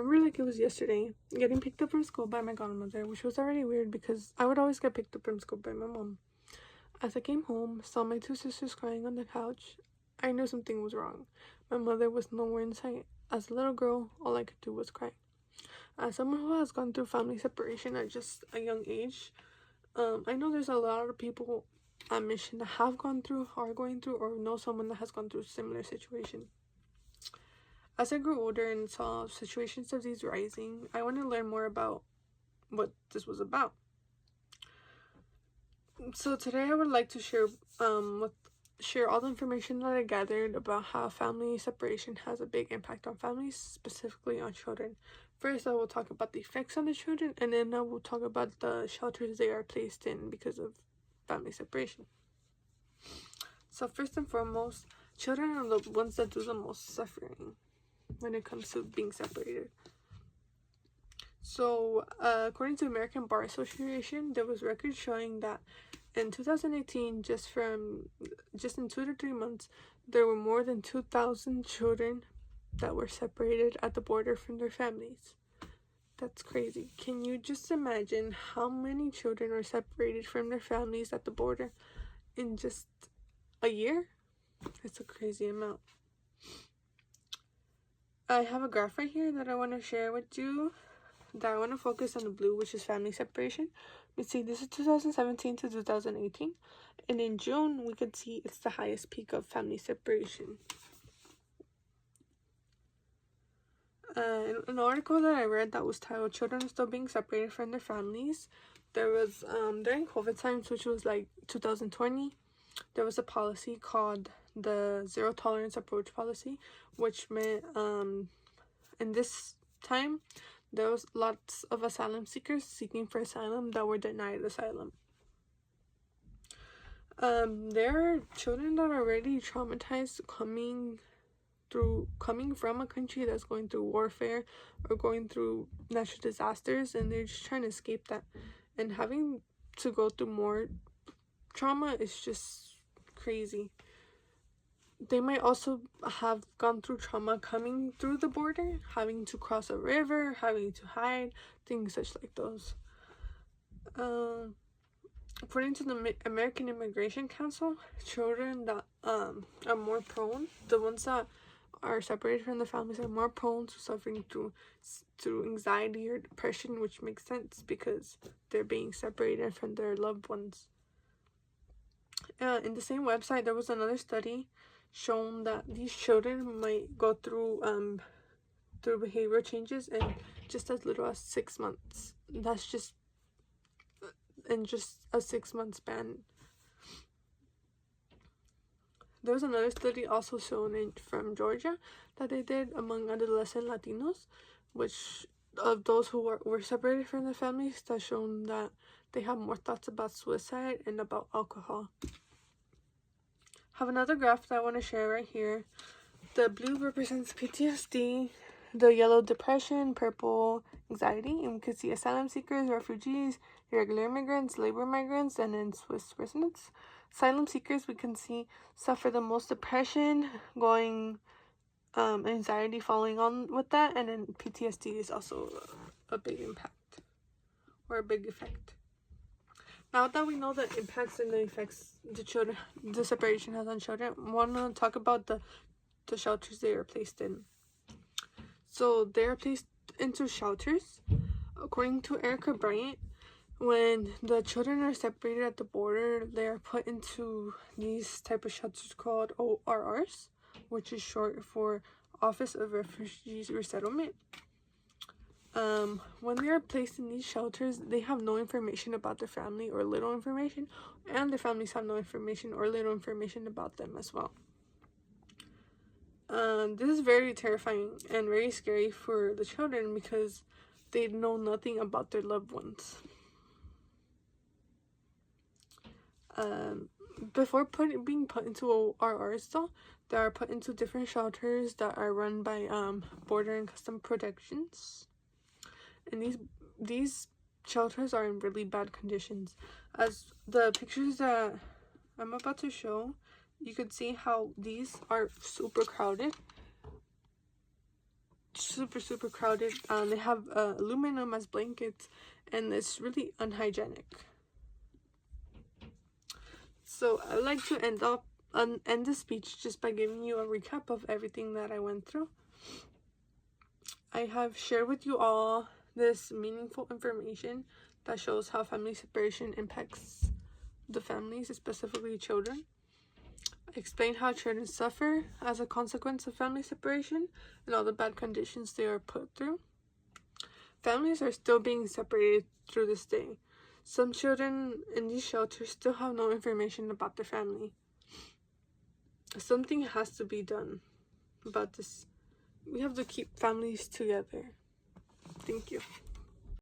I remember like it was yesterday, getting picked up from school by my godmother, which was already weird because I would always get picked up from school by my mom. As I came home, saw my two sisters crying on the couch. I knew something was wrong. My mother was nowhere in sight. As a little girl, all I could do was cry. As someone who has gone through family separation at just a young age, I know there's a lot of people at Mission that have gone through, are going through, or know someone that has gone through a similar situation. As I grew older and saw situations of these rising, I wanted to learn more about what this was about. So today I would like to share all the information that I gathered about how family separation has a big impact on families, specifically on children. First, I will talk about the effects on the children, and then I will talk about the shelters they are placed in because of family separation. So first and foremost, children are the ones that do the most suffering when it comes to being separated. So according to American Bar Association, there was records showing that in 2018, just in 2 to 3 months, there were more than 2,000 children that were separated at the border from their families. That's crazy. Can you just imagine how many children are separated from their families at the border in just a year? It's a crazy amount. I have a graph right here that I want to share with you, that I want to focus on the blue, which is family separation. We see this is 2017 to 2018, and in June we could see it's the highest peak of family separation. In an article that I read that was titled "Children Are Still Being Separated from Their Families," there was during COVID times, which was like 2020, there was a policy called the Zero Tolerance Approach Policy, which meant in this time there was lots of asylum seekers seeking for asylum that were denied asylum. There are children that are already traumatized coming from a country that's going through warfare or going through natural disasters, and they're just trying to escape that, and having to go through more trauma is just crazy. They might also have gone through trauma coming through the border, having to cross a river, having to hide, things such like those. According to the American Immigration Council, children that are more prone, the ones that are separated from the families, are more prone to suffering through anxiety or depression, which makes sense because they're being separated from their loved ones. In the same website, there was another study shown that these children might go through behavioral changes in just as little as 6 months. That's just in just a 6 month span. There was another study also shown from Georgia that they did among adolescent Latinos, which of those who were separated from their families, that shown that they have more thoughts about suicide and about alcohol. Have another graph that I want to share right here. The blue represents PTSD, the yellow depression, purple anxiety, and we can see asylum seekers, refugees, irregular immigrants, labor migrants, and then Swiss residents. Asylum seekers, we can see, suffer the most depression, anxiety following on with that, and then PTSD is also a big impact or a big effect. Now that we know the impacts and the effects the separation has on children, I want to talk about the shelters they are placed in. So they are placed into shelters. According to Erica Bryant, when the children are separated at the border, they are put into these type of shelters called ORRs, which is short for Office of Refugees Resettlement. When they are placed in these shelters, they have no information about their family or little information, and their families have no information or little information about them as well. This is very terrifying and very scary for the children because they know nothing about their loved ones. Before being put into ORRs, though, they are put into different shelters that are run by Border and Custom Protections, and these shelters are in really bad conditions. As the pictures that I'm about to show, you could see how these are super crowded. super crowded. They have aluminum as blankets, and it's really unhygienic. So I'd like to end this speech just by giving you a recap of everything that I went through. I have shared with you all this meaningful information that shows how family separation impacts the families, specifically children. I explained how children suffer as a consequence of family separation and all the bad conditions they are put through. Families are still being separated through this day. Some children in these shelters still have no information about their family. Something has to be done about this. We have to keep families together. Thank you.